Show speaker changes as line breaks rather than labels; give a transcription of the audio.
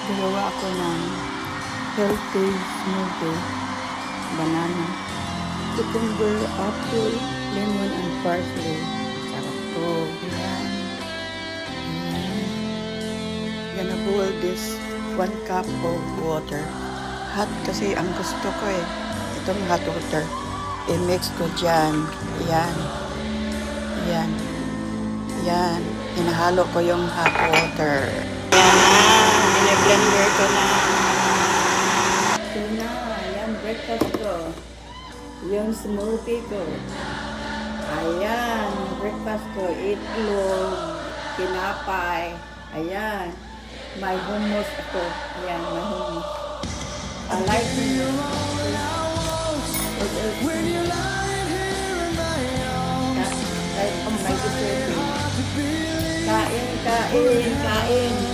Gagawa ako ng healthy smoothie. Banana, cucumber, apple, lemon, and parsley. Sarap to. Ayan. Ayan. Gonna boil this 1 cup of water. Hot kasi ang gusto ko eh. Itong hot water. I-mix ko dyan. Ayan. Ayan. Ayan. Hinahalo ko yung hot water. Ayan. Bine-blender ko na. Ito na. Ayan. Breakfast ko. Yung smoothie ko. Ayan. Breakfast ko. Itlog. Tinapay. Ayan. May hummus ako. Ayan. May hummus. I like it. Kahit pang may dessert. Kain, kain, kain.